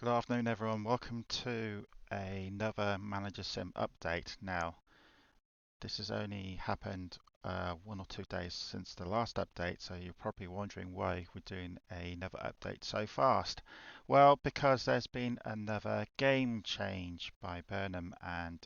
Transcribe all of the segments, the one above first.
Good afternoon, everyone. Welcome to another Managersim update. Now, this has only happened 1 or 2 days since the last update, so you're probably wondering why we're doing another update so fast. Well, because there's been another game change by Burnham, and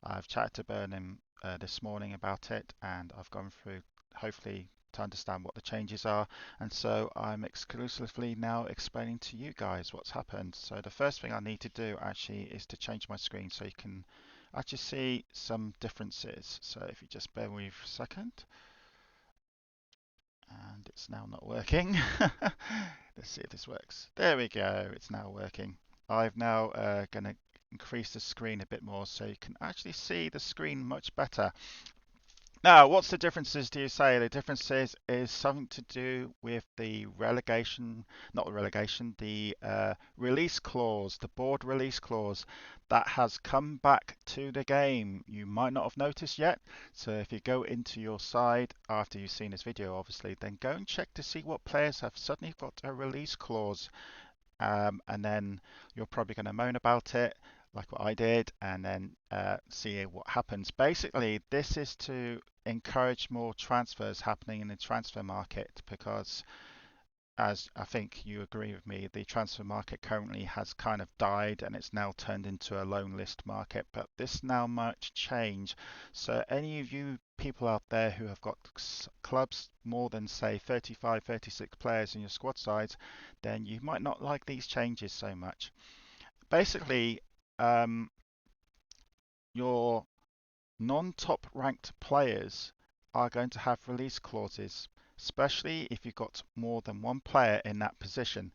I've chatted to Burnham this morning about it, and I've gone through, hopefully, to understand what the changes are. And so I'm exclusively now explaining to you guys what's happened. So the first thing I need to do actually is to change my screen so you can actually see some differences. So if you just bear with me for a second, and it's now not working. Let's see if this works. There we go, it's now working. I've now going to increase the screen a bit more so you can actually see the screen much better. Now, what's the differences, do you say? The differences is something to do with the relegation, not the relegation, the release clause, the board release clause that has come back to the game. You might not have noticed yet. So if you go into your side after you've seen this video, obviously, then go and check to see what players have suddenly got a release clause. And then you're probably going to moan about it, like what I did, and then see what happens. Basically, this is to encourage more transfers happening in the transfer market because, as I think you agree with me, the transfer market currently has kind of died and it's now turned into a loan list market. But this now might change. So, any of you people out there who have got clubs more than, say, 35, 36 players in your squad size, then you might not like these changes so much. Basically, um, your non-top ranked players are going to have release clauses, especially if you've got more than one player in that position.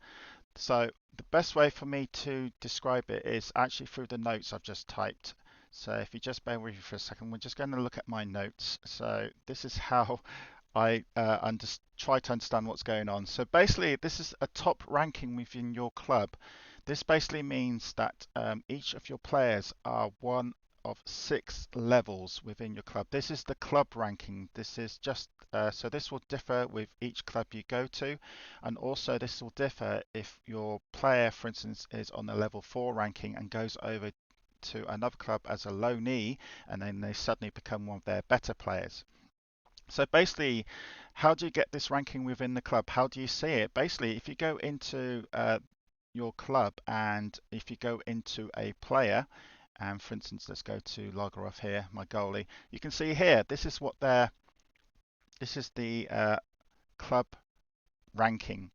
So the best way for me to describe it is actually through the notes I've just typed. So if you just bear with me for a second, we're just going to look at my notes. So this is how I try to understand what's going on. So basically, this is a top ranking within your club. This basically means that each of your players are one of 6 levels within your club. This is the club ranking. This is just so this will differ with each club you go to, and also this will differ if your player, for instance, is on the level 4 ranking and goes over to another club as a loanee, and then they suddenly become one of their better players. So basically, how do you get this ranking within the club? How do you see it? Basically, if you go into your club and if you go into a player, and for instance, let's go to Lagerov here, my goalie, you can see here, this is the club ranking.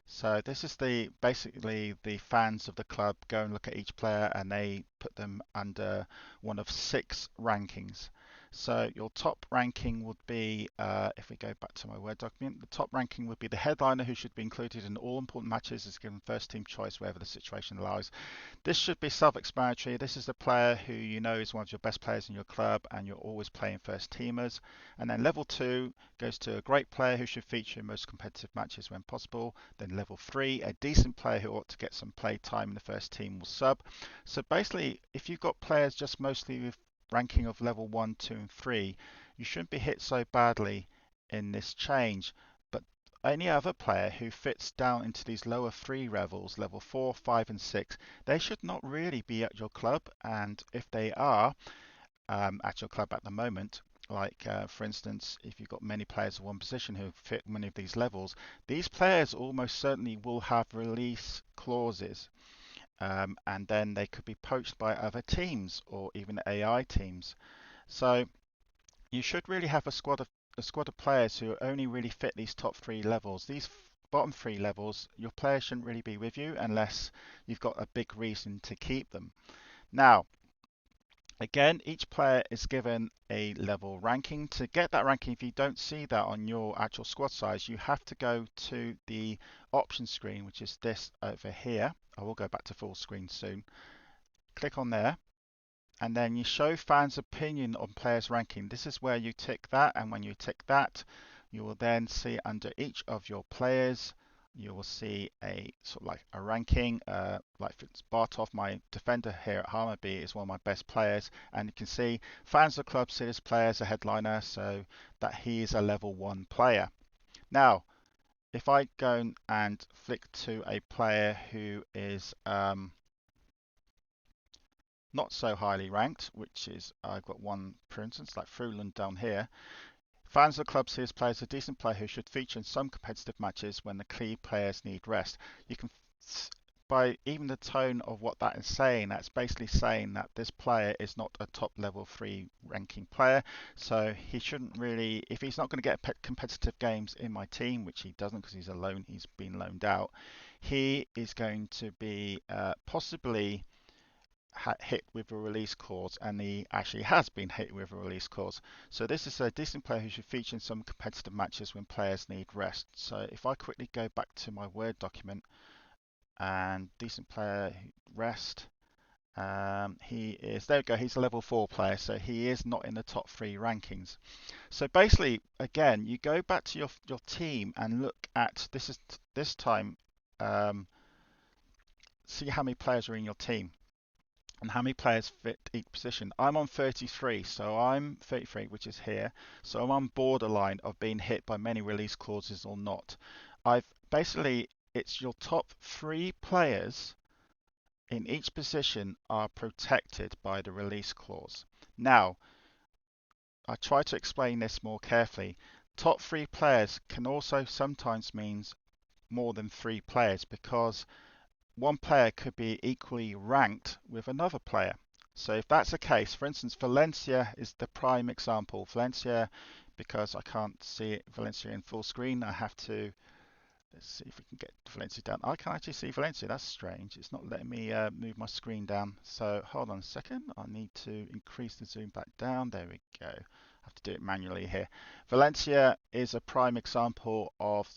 So this is the basically the fans of the club go and look at each player and they put them under one of 6 rankings. So your top ranking would be, if we go back to my Word document, the top ranking would be the headliner who should be included in all important matches is given first team choice wherever the situation allows. This should be self-explanatory. This is the player who you know is one of your best players in your club and you're always playing first teamers. And then level 2 goes to a great player who should feature in most competitive matches when possible. Then level 3, a decent player who ought to get some play time in the first team will sub. So basically, if you've got players just mostly with ranking of level 1, 2 and 3, you shouldn't be hit so badly in this change. But any other player who fits down into these lower 3 levels, level 4, 5 and 6, they should not really be at your club. And if they are at your club at the moment, like for instance, if you've got many players of one position who fit many of these levels, these players almost certainly will have release clauses. And then they could be poached by other teams or even AI teams. So you should really have a squad of players who only really fit these top 3 levels. These bottom 3 levels, your players shouldn't really be with you unless you've got a big reason to keep them. Now, again, each player is given a level ranking. To get that ranking, if you don't see that on your actual squad size, you have to go to the option screen, which is this over here. I will go back to full screen soon. Click on there, and then you show fans' opinion on players' ranking. This is where you tick that, and when you tick that, you will then see under each of your players, you will see a sort of like a ranking. Like for instance, Bartov, my defender here at Hammarby, is one of my best players, and you can see fans of the club see this player as a headliner, so that he is a level 1 player. Now, if I go and flick to a player who is not so highly ranked, which is, I've got one, for instance, like Fruland down here. Fans of the club see his player as a decent player who should feature in some competitive matches when the key players need rest. You can, by even the tone of what that is saying, that's basically saying that this player is not a top level 3 ranking player, so he shouldn't really, if he's not going to get competitive games in my team, which he doesn't because he's been loaned out, he is going to be possibly hit with a release clause, and he actually has been hit with a release clause. So this is a decent player who should feature in some competitive matches when players need rest. So if I quickly go back to my Word document and decent player rest, he is, there we go, he's a level 4 player, so he is not in the top 3 rankings. So basically, again, you go back to your team and look at, this time, see how many players are in your team and how many players fit each position. I'm on 33, so I'm 33, which is here. So I'm on borderline of being hit by many release clauses or not. I've basically, it's your top 3 players in each position are protected by the release clause. Now, I try to explain this more carefully. Top 3 players can also sometimes mean more than 3 players because one player could be equally ranked with another player. So if that's the case, for instance, Valencia is the prime example. Valencia, because I can't see it, Valencia in full screen, I have to, let's see if we can get Valencia down. I can actually see Valencia, that's strange. It's not letting me move my screen down. So hold on a second, I need to increase the zoom back down. There we go. I have to do it manually here. Valencia is a prime example of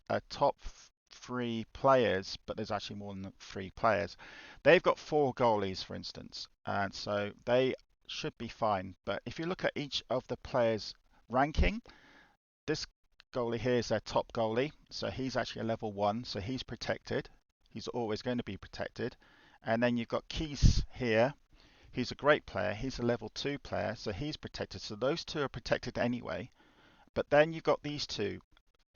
a top 3 players, but there's actually more than 3 players. They've got 4 goalies, for instance, and so they should be fine. But if you look at each of the players' ranking, this goalie here is their top goalie, so he's actually a level 1, so he's protected. He's always going to be protected. And then you've got Keys here. He's a great player. He's a level 2 player, so he's protected. So those two are protected anyway. But then you've got these two.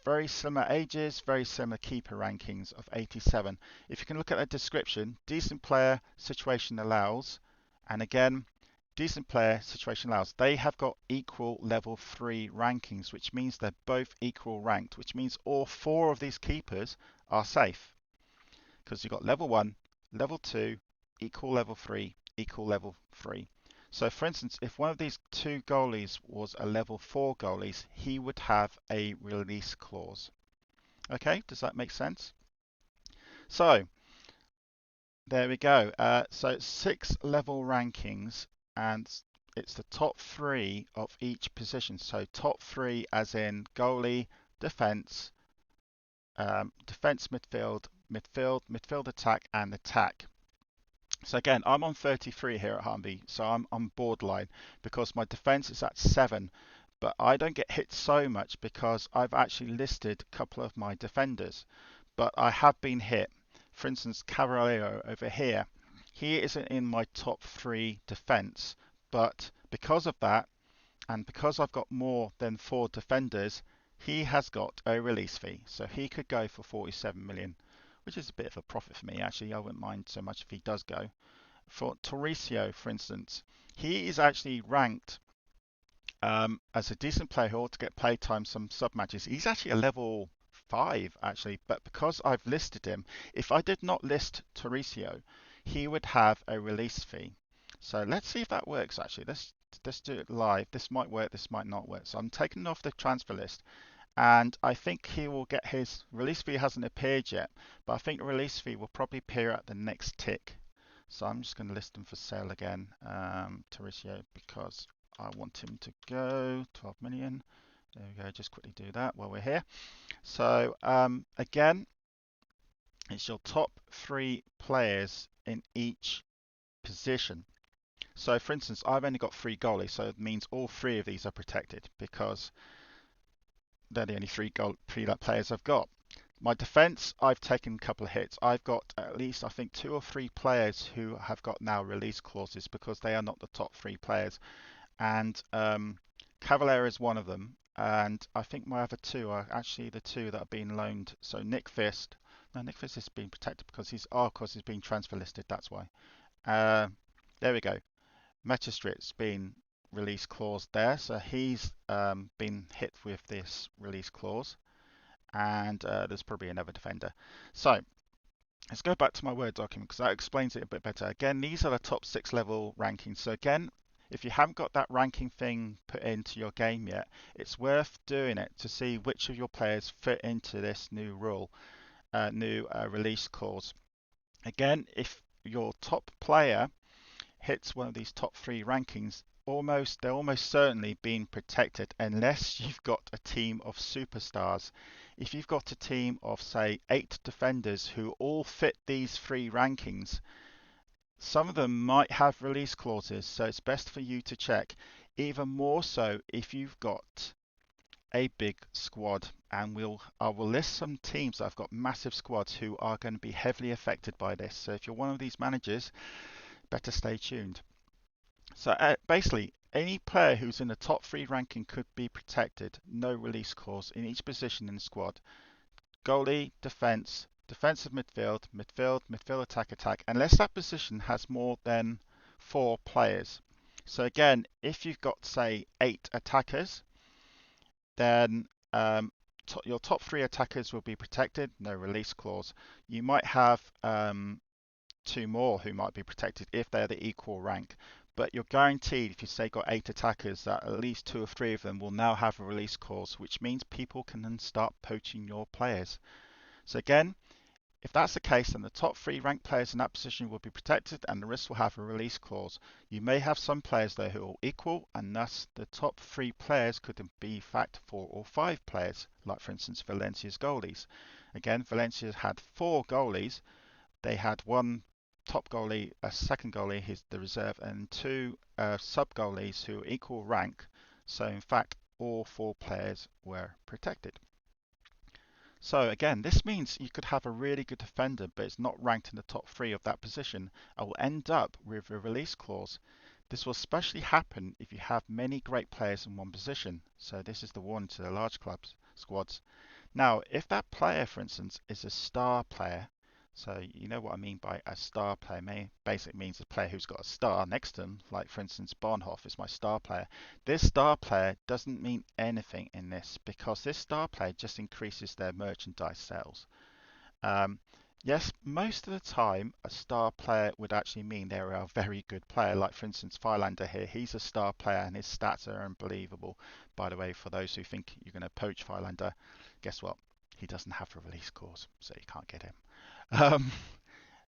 Very similar ages, very similar keeper rankings of 87. If you can look at the description, decent player, situation allows, and again, decent player, situation allows. They have got equal level 3 rankings, which means they're both equal ranked, which means all 4 of these keepers are safe. Because you've got level 1, level 2, equal level 3, equal level 3. So for instance, if one of these 2 goalies was a level 4 goalies, he would have a release clause. Okay, does that make sense? So there we go. So it's 6 level rankings, and it's the top 3 of each position. So top 3 as in goalie, defense, defense, midfield attack, and attack. So again, I'm on 33 here at Harmby, so I'm borderline because my defense is at 7, but I don't get hit so much because I've actually listed a couple of my defenders, but I have been hit. For instance, Cavallero over here, he isn't in my top 3 defense, but because of that, and because I've got more than 4 defenders, he has got a release fee, so he could go for 47 million, which is a bit of a profit for me actually. I wouldn't mind so much if he does go. For Torricio, for instance, he is actually ranked as a decent player who ought to get playtime, some sub matches. He's actually a level 5 actually, but because I've listed him, if I did not list Torricio, he would have a release fee. So let's see if that works actually. Let's do it live. This might work, this might not work. So I'm taking off the transfer list, and I think he will get his release fee. Hasn't appeared yet, but I think the release fee will probably appear at the next tick. So I'm just going to list him for sale again, Tauricio, because I want him to go 12 million. There we go, just quickly do that while we're here. So again, it's your top 3 players in each position. So for instance, I've only got 3 goalies, so it means all 3 of these are protected because they're the only 3 players I've got. My defense, I've taken a couple of hits. I've got at least, I think, 2 or 3 players who have got now release clauses because they are not the top 3 players. And Cavalier is one of them. and I think my other two are actually the two that are being loaned. So Nick Fist, no, Nick Fist is being protected because of course he's been transfer listed. That's why. Uh, there we go. Metastrip's been release clause there, so he's been hit with this release clause, and there's probably another defender. So let's go back to my Word document because that explains it a bit better. Again, these are the top 6 level rankings. So again, if you haven't got that ranking thing put into your game yet, it's worth doing it to see which of your players fit into this new rule, new release clause. Again, if your top player hits one of these top 3 rankings, they're almost certainly being protected unless you've got a team of superstars. If you've got a team of say 8 defenders who all fit these 3 rankings, some of them might have release clauses, so it's best for you to check. Even more so if you've got a big squad, and I will list some teams that have got massive squads who are going to be heavily affected by this. So if you're one of these managers, better stay tuned. So basically, any player who's in the top 3 ranking could be protected, no release clause in each position in the squad. Goalie, defense, defensive midfield, midfield, attack, unless that position has more than 4 players. So again, if you've got say 8 attackers, then your top 3 attackers will be protected, no release clause. You might have 2 more who might be protected if they're the equal rank. But you're guaranteed, if you say got 8 attackers, that at least 2 or 3 of them will now have a release clause, which means people can then start poaching your players. So again, if that's the case, then the top 3 ranked players in that position will be protected and the rest will have a release clause. You may have some players there who are equal, and thus the top 3 players could be in fact 4 or 5 players, like for instance Valencia's goalies. Again, Valencia had 4 goalies. They had 1 top goalie, a second goalie, the reserve, and 2 sub goalies who are equal rank. So in fact, all 4 players were protected. So again, this means you could have a really good defender, but it's not ranked in the top 3 of that position, and will end up with a release clause. This will especially happen if you have many great players in one position. So this is the warning to the large clubs squads. Now, if that player, for instance, is a star player, so you know what I mean by a star player, basically means a player who's got a star next to them, like for instance Barnhoff is my star player. This star player doesn't mean anything in this because this star player just increases their merchandise sales. Um, yes, most of the time a star player would actually mean they're a very good player. Like for instance Firelander here, he's a star player and his stats are unbelievable. By the way, for those who think you're going to poach Firelander, guess what? He doesn't have a release clause, so you can't get him. Um,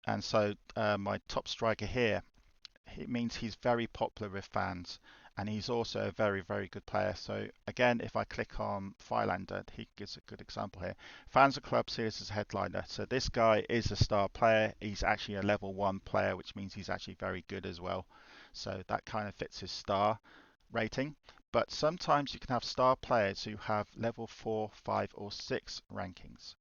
and so my top striker here, it means he's very popular with fans, and he's also a very, very good player. So again, if I click on Firelander, he gives a good example here. Fans of club see this as a headliner. So this guy is a star player. He's actually a level 1 player, which means he's actually very good as well. So that kind of fits his star rating. But sometimes you can have star players who have level 4, 5, or 6 rankings.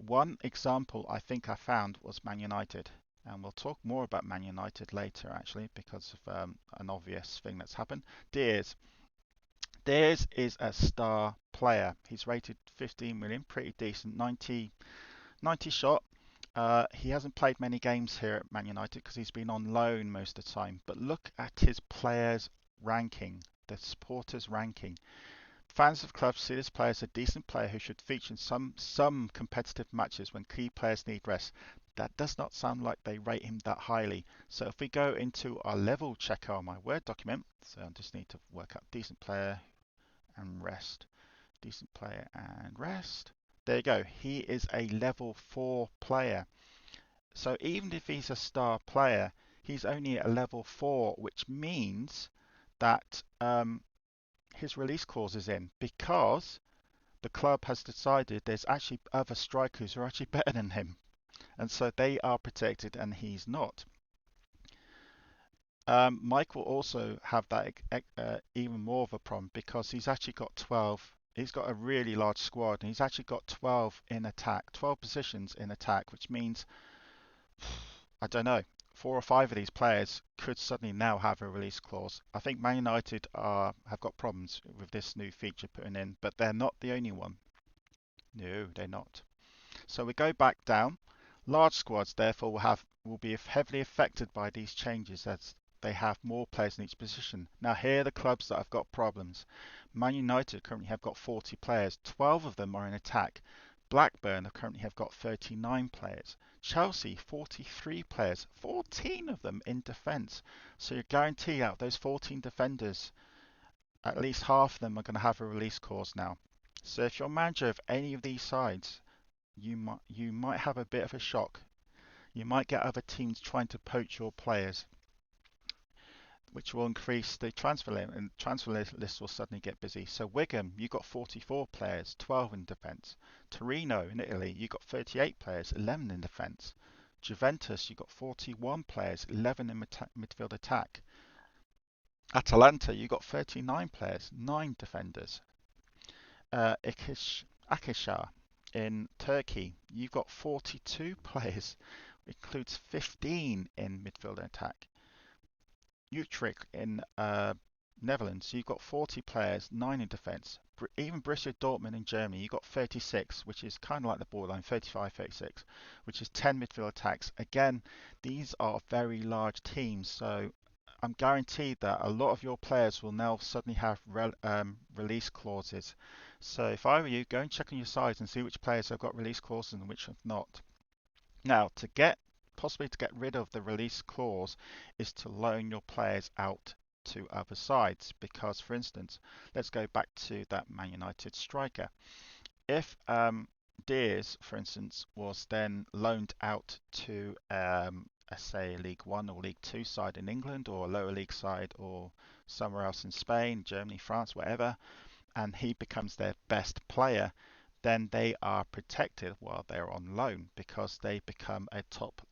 One example I think I found was Man United, and we'll talk more about Man United later actually because of an obvious thing that's happened. Diaz. Diaz is a star player. He's rated 15 million, pretty decent, 90 shot. He hasn't played many games here at Man United because he's been on loan most of the time. But look at his players' ranking, the supporters' ranking. Fans of clubs see this player as a decent player who should feature in some competitive matches when key players need rest. That does not sound like they rate him that highly. So if we go into our level checker on my Word document, so I just need to work out decent player and rest. Decent player and rest. There you go. He is a level 4 player. So even if he's a star player, he's only a level 4, which means that his release clause is in because the club has decided there's actually other strikers who are actually better than him, and so they are protected and he's not. Mike will also have that even more of a problem because he's actually got 12. He's got a really large squad and he's actually got 12 in attack, 12 positions in attack, which means I don't know. 4 or 5 of these players could suddenly now have a release clause. I think Man United have got problems with this new feature putting in, but they're not the only one. No, they're not. So we go back down. Large squads, therefore, will be heavily affected by these changes as they have more players in each position. Now, here are the clubs that have got problems. Man United currently have got 40 players. 12 of them are in attack. Blackburn currently have got 39 players. Chelsea, 43 players. 14 of them in defence. So you guarantee out those 14 defenders, at least half of them are going to have a release clause now. So if you're manager of any of these sides, you might have a bit of a shock. You might get other teams trying to poach your players, which will increase the transfer limit, and transfer list will suddenly get busy. So Wigan, you got 44 players, 12 in defence. Torino in Italy, you got 38 players, 11 in defence. Juventus, you got 41 players, 11 in midfield attack. Atalanta, you got 39 players, 9 defenders. Akhisar in Turkey, you've got 42 players, includes 15 in midfield attack. Utrecht in Netherlands, you've got 40 players, 9 in defence. Even Borussia Dortmund in Germany, you've got 36, which is kind of like the borderline, 35, 36, which is 10 midfield attacks. Again, these are very large teams, so I'm guaranteed that a lot of your players will now suddenly have release clauses. So if I were you, go and check on your sides and see which players have got release clauses and which have not. Now, possibly to get rid of the release clause is to loan your players out to other sides. Because, for instance, let's go back to that Man United striker. If Deers, for instance, was then loaned out to, say, a League One or League Two side in England, or a lower league side, or somewhere else in Spain, Germany, France, wherever, and he becomes their best player, then they are protected while they're on loan because they become a top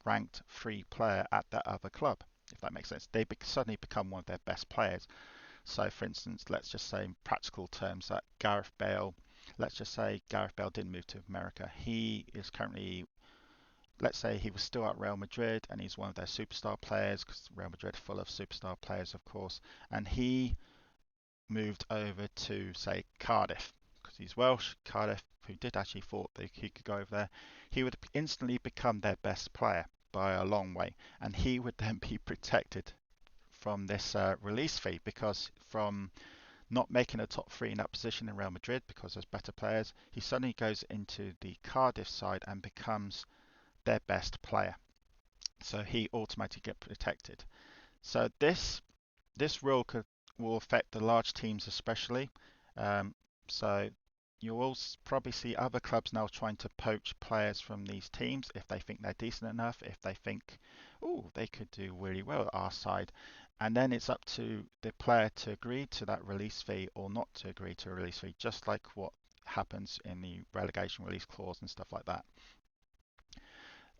ranked free player at that other club, if that makes sense. They suddenly become one of their best players. So, for instance, let's just say in practical terms that Gareth Bale, let's just say Gareth Bale didn't move to America. He is currently, let's say he was still at Real Madrid and he's one of their superstar players, because Real Madrid are full of superstar players, of course, and he moved over to, say, Cardiff, because he's Welsh. Cardiff, who did actually thought that he could go over there, he would instantly become their best player by a long way, and he would then be protected from this release fee, because from not making a top three in that position in Real Madrid because there's better players, he suddenly goes into the Cardiff side and becomes their best player. So he automatically gets protected. So this rule will affect the large teams especially. So you will probably see other clubs now trying to poach players from these teams if they think they're decent enough, if they think, oh, they could do really well at our side. And then it's up to the player to agree to that release fee or not to agree to a release fee, just like what happens in the relegation release clause and stuff like that.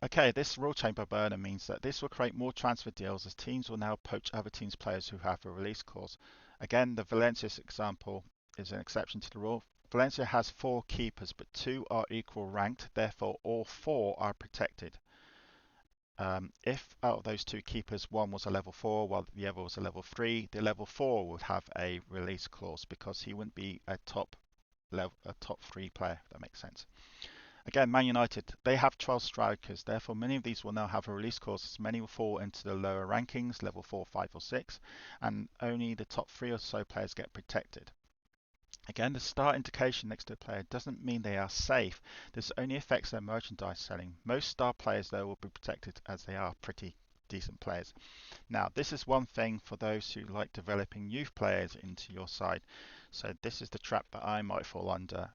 Okay, this rule chamber burner means that this will create more transfer deals as teams will now poach other teams' players who have a release clause. Again, the Valencia example is an exception to the rule. Valencia has 4 keepers, but 2 are equal ranked, therefore all 4 are protected. If out of those 2 keepers, one was a level 4 while the other was a level 3, the level 4 would have a release clause because he wouldn't be a top 3 player, if that makes sense. Again, Man United, they have 12 strikers, therefore many of these will now have a release clause as many will fall into the lower rankings, level 4, 5 or 6, and only the top 3 or so players get protected. Again, the star indication next to a player doesn't mean they are safe, this only affects their merchandise selling. Most star players though will be protected as they are pretty decent players. Now, this is one thing for those who like developing youth players into your side. So this is the trap that I might fall under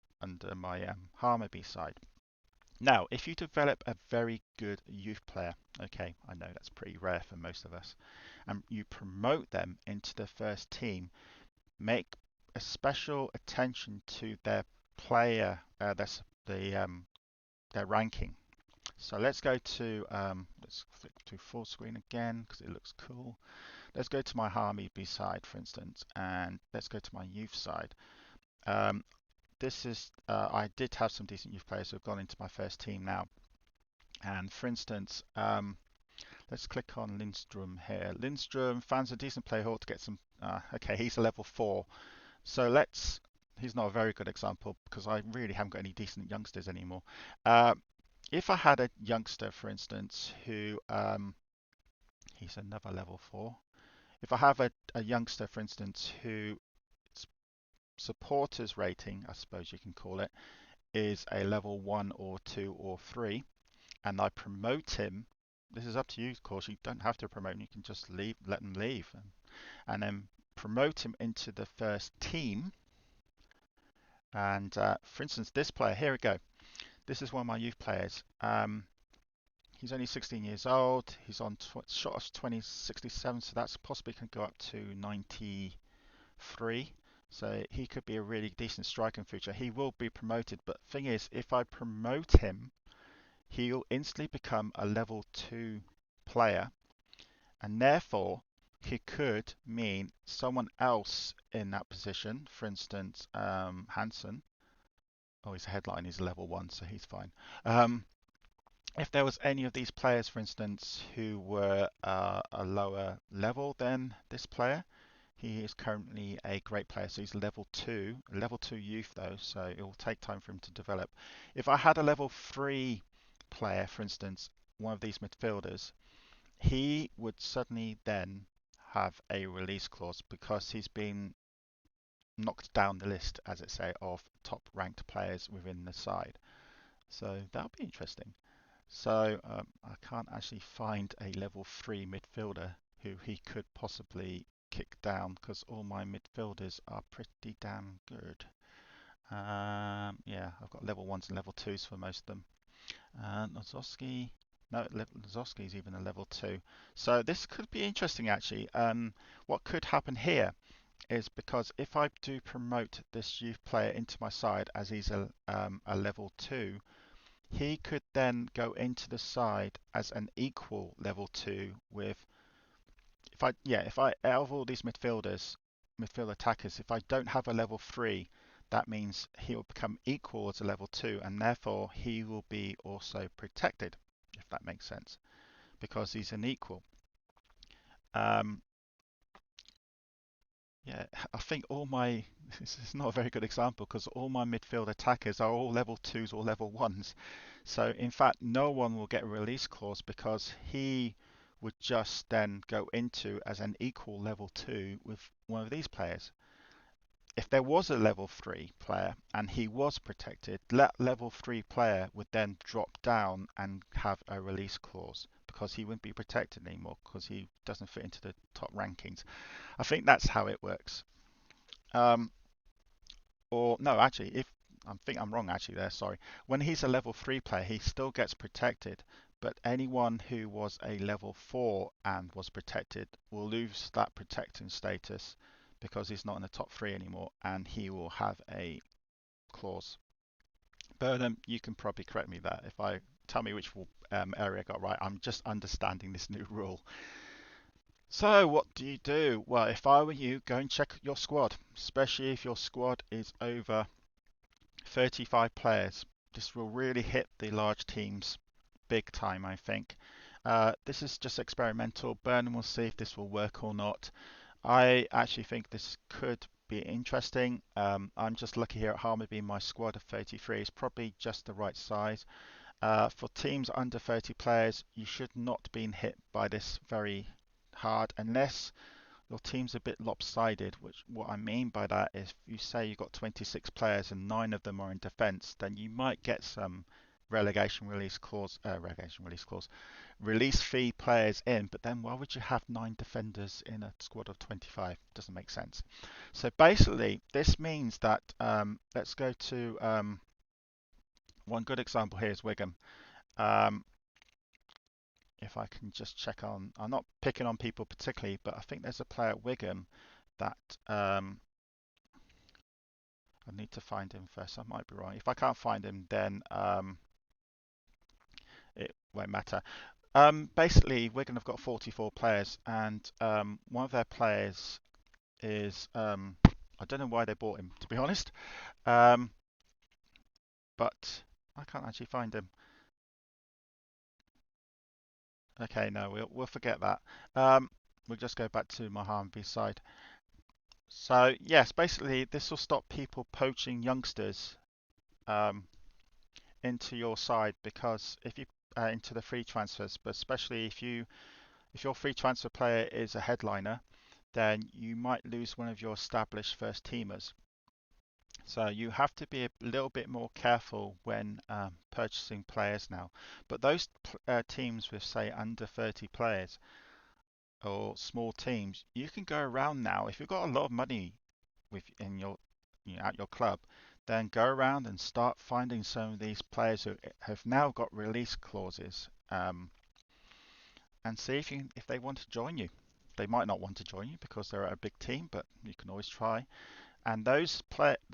my Harmony side. Now, if you develop a very good youth player, okay, I know that's pretty rare for most of us, and you promote them into the first team, make a special attention to their player, their ranking. So let's go to, let's flick to full screen again because it looks cool. Let's go to my Harmy B side, for instance, and let's go to my youth side. I did have some decent youth players who have gone into my first team now. And for instance, let's click on Lindstrom here. Lindstrom finds a decent player to get some. Okay, he's a level 4. So he's not a very good example because I really haven't got any decent youngsters anymore. If I had a youngster, for instance, who he's another level 4. If I have a youngster, for instance, who supporters rating, I suppose you can call it, is a level 1 or 2 or 3, and I promote him, this is up to you, of course. You don't have to promote him, you can just leave, let him leave, and then promote him into the first team. And for instance, this player, here we go. This is one of my youth players. He's only 16 years old. He's on shot of 2067, so that's possibly can go up to 93. So he could be a really decent striker in future. He will be promoted, but thing is, if I promote him, he'll instantly become a level 2 player, and therefore he could mean someone else in that position, for instance, Hansen. Oh, he's a headline, he's level 1, so he's fine. If there was any of these players, for instance, who were a lower level than this player, he is currently a great player, so he's level 2 youth though, so it will take time for him to develop. If I had a level 3 player, for instance, one of these midfielders, he would suddenly then have a release clause because he's been knocked down the list, as it say, of top ranked players within the side. So that'll be interesting. So I can't actually find a level 3 midfielder who he could possibly kick down because all my midfielders are pretty damn good. Yeah, I've got level 1s and level 2s for most of them. Nozowski, no, Nozowski is even a level 2. So this could be interesting actually. What could happen here is because if I do promote this youth player into my side as he's a level 2, he could then go into the side as an equal level 2 with, if I out of all these midfield attackers, if I don't have a level 3, that means he will become equal as a level 2, and therefore he will be also protected, if that makes sense, because he's an equal. Um, yeah, I think this is not a very good example because all my midfield attackers are all level 2s or level 1s. So in fact, no one will get a release clause because he would just then go into as an equal level 2 with one of these players. If there was a level 3 player and he was protected, that level 3 player would then drop down and have a release clause because he wouldn't be protected anymore because he doesn't fit into the top rankings. I think that's how it works. Um, or no, actually, if I think I'm wrong actually there, sorry. When he's a level 3 player, he still gets protected, but anyone who was a level 4 and was protected will lose that protecting status because he's not in the top 3 anymore and he will have a clause. But you can probably correct me there if I tell me which area I got right. I'm just understanding this new rule. So what do you do? Well, if I were you, go and check your squad, especially if your squad is over 35 players. This will really hit the large teams big time, I think. This is just experimental. Burnham will see if this will work or not. I actually think this could be interesting. I'm just lucky here at Harmony. My squad of 33 is probably just the right size. For teams under 30 players, you should not be hit by this very hard unless your team's a bit lopsided, which what I mean by that is if you say you've got 26 players and 9 of them are in defence, then you might get some release fee players in, but then why would you have 9 defenders in a squad of 25? Doesn't make sense. So basically, this means that let's go to one good example here is Wigan. If I can just check on, I'm not picking on people particularly, but I think there's a player at Wigan that I need to find him first. I might be wrong. If I can't find him, then it won't matter. Basically, Wigan have got 44 players, and one of their players is I don't know why they bought him, to be honest, but I can't actually find him. Okay, no, we'll forget that. Um, we'll just go back to my Harmony side. So yes, basically this will stop people poaching youngsters um, into your side because if you into the free transfers, but especially if your free transfer player is a headliner, then you might lose one of your established first teamers. So you have to be a little bit more careful when purchasing players now. But those teams with say under 30 players or small teams, you can go around now. If you've got a lot of money in your at your club, then go around and start finding some of these players who have now got release clauses, and see if they want to join you. They might not want to join you because they're at a big team, but you can always try. And those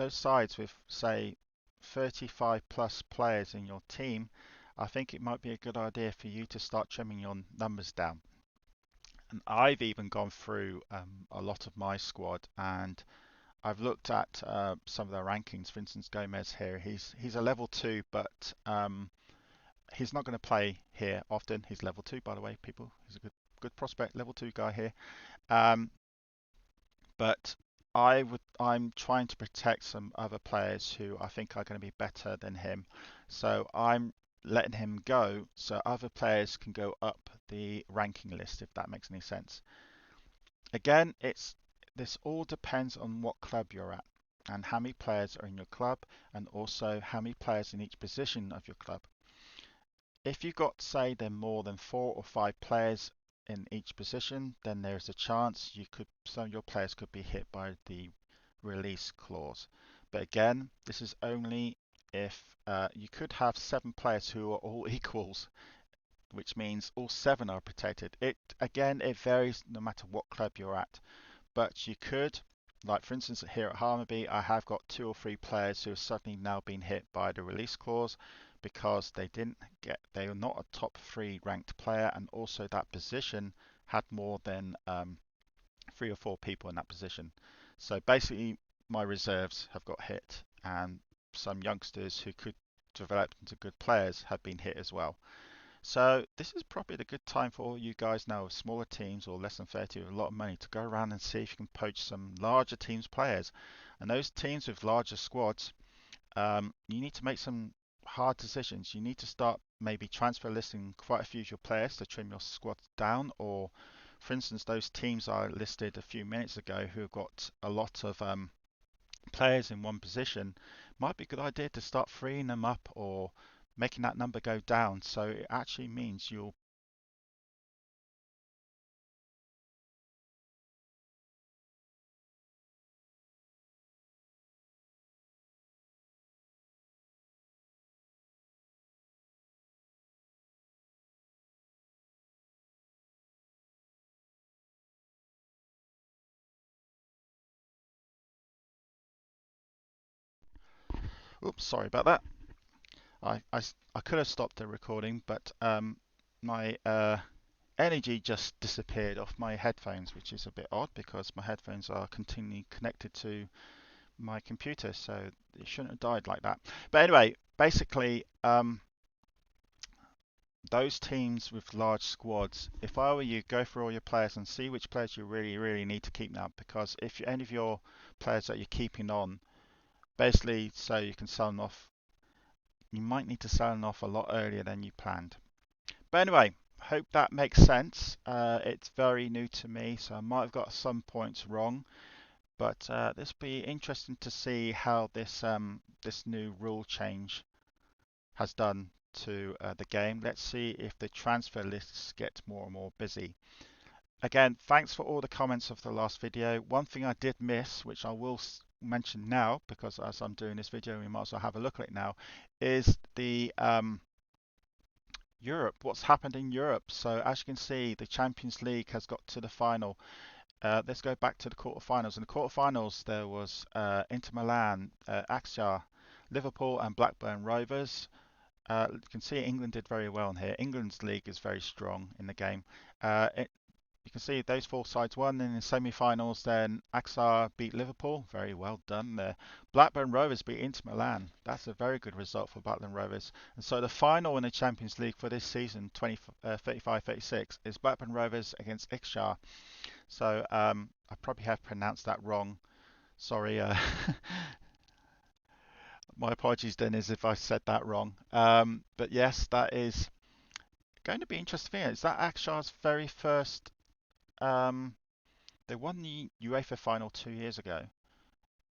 sides with say 35 plus players in your team, I think it might be a good idea for you to start trimming your numbers down. And I've even gone through a lot of my squad, and I've looked at some of their rankings. For instance, Gomez here, he's a level two, but he's not going to play here often. He's level two, by the way, people. He's a good prospect, level two guy here. Um, but I'm trying to protect some other players who I think are going to be better than him. So I'm letting him go so other players can go up the ranking list, if that makes any sense. Again, it's this all depends on what club you're at and how many players are in your club and also how many players in each position of your club. If you got, say, there more than 4 or 5 players in each position, then there's a chance some of your players could be hit by the release clause. But again, this is only if you could have 7 players who are all equals, which means all 7 are protected. It varies no matter what club you're at. But you could, like for instance here at Harmony, I have got 2 or 3 players who have suddenly now been hit by the release clause because they were not a top 3 ranked player, and also that position had more than 3 or 4 people in that position. So basically, my reserves have got hit, and some youngsters who could develop into good players have been hit as well. So this is probably the good time for all you guys now with smaller teams or less than 30 with a lot of money to go around and see if you can poach some larger teams players. And those teams with larger squads, you need to make some hard decisions. You need to start maybe transfer listing quite a few of your players to trim your squad down, or for instance, those teams I listed a few minutes ago who have got a lot of players in one position, might be a good idea to start freeing them up or making that number go down. So it actually means you'll. Oops, sorry about that. I could have stopped the recording, but my energy just disappeared off my headphones, which is a bit odd because my headphones are continually connected to my computer, so it shouldn't have died like that. But anyway, basically, those teams with large squads, if I were you, go for all your players and see which players you really, really need to keep now. Because if any of your players that you're keeping on, basically, so you can sell them off, you might need to sell them off a lot earlier than you planned. But anyway, hope that makes sense. It's very new to me, so I might have got some points wrong. But this will be interesting to see how this new rule change has done to the game. Let's see if the transfer lists get more and more busy. Again, thanks for all the comments of the last video. One thing I did miss, which I will mention now, because as I'm doing this video, we might as well have a look at it now, is the Europe, what's happened in Europe. So as you can see, the Champions League has got to the final. Let's go back to the quarterfinals. In the quarterfinals, there was Inter Milan, Axia, Liverpool, and Blackburn Rovers. You can see England did very well in here. England's league is very strong in the game. you can see those four sides won. In the semi-finals, then Axar beat Liverpool. Very well done there. Blackburn Rovers beat Inter Milan. That's a very good result for Blackburn Rovers. And so the final in the Champions League for this season, 35-36, is Blackburn Rovers against Ixchar. So I probably have pronounced that wrong. Sorry. My apologies, Dennis, if I said that wrong. But yes, that is going to be interesting. Is that Akshar's very first? They won the UEFA final 2 years ago.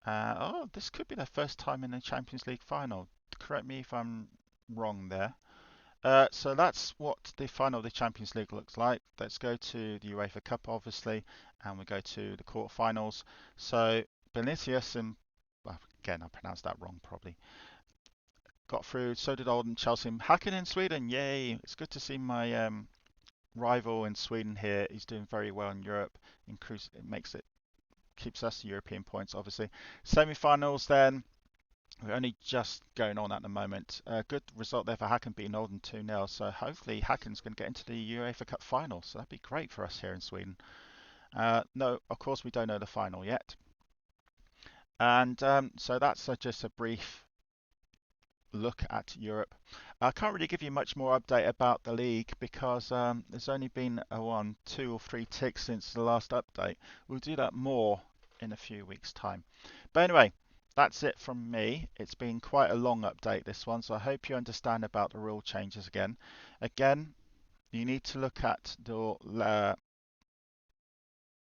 Oh, this could be their first time in the Champions League final. Correct me if I'm wrong there. So that's what the final of the Champions League looks like. Let's go to the UEFA Cup, obviously, and we go to the quarterfinals. So Managersim, well, again, I pronounced that wrong probably, got through. So did Oldham, Chelsea, Häcken in Sweden. Yay! It's good to see my rival in Sweden here. He's doing very well in Europe. It makes it keeps us European points, obviously. Semi-finals then. We're only just going on at the moment. Good result there for Häcken beating Oldham 2-0. So hopefully Häcken's going to get into the UEFA Cup final. So that'd be great for us here in Sweden. No, of course we don't know the final yet. And so that's just a brief look at Europe. I can't really give you much more update about the league because there's only been a 2 or 3 ticks since the last update. We'll do that more in a few weeks' time. But anyway, that's it from me. It's been quite a long update, this one, so I hope you understand about the rule changes again. Again, you need to look at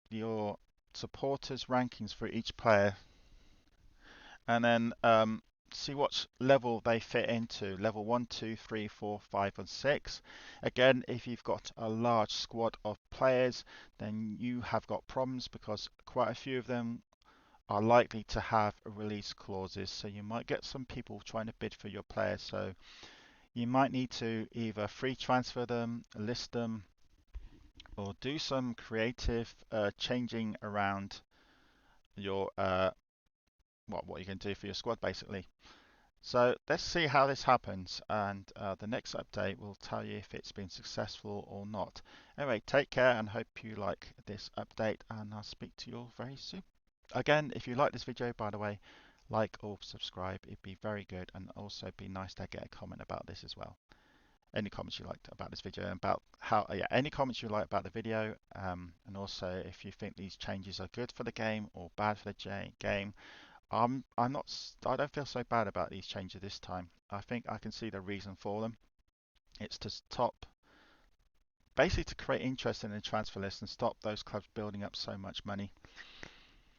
your supporters' rankings for each player, and then see what level they fit into. Level 1, 2, 3, 4, 5, and 6. Again, if you've got a large squad of players, then you have got problems because quite a few of them are likely to have release clauses. So you might get some people trying to bid for your players. So you might need to either free transfer them, list them, or do some creative changing around your what you can do for your squad basically. So let's see how this happens, and the next update will tell you if it's been successful or not. Anyway, take care and hope you like this update, and I'll speak to you all very soon. Again, if you like this video, by the way, like or subscribe, it'd be very good, and also be nice to get a comment about this as well. Any comments you liked about this video, and about how, yeah, any comments you like about the video, and also if you think these changes are good for the game or bad for the game. I'm not. I don't feel so bad about these changes this time. I think I can see the reason for them. It's to stop, basically, to create interest in the transfer list and stop those clubs building up so much money.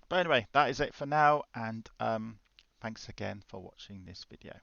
But anyway, that is it for now, and thanks again for watching this video.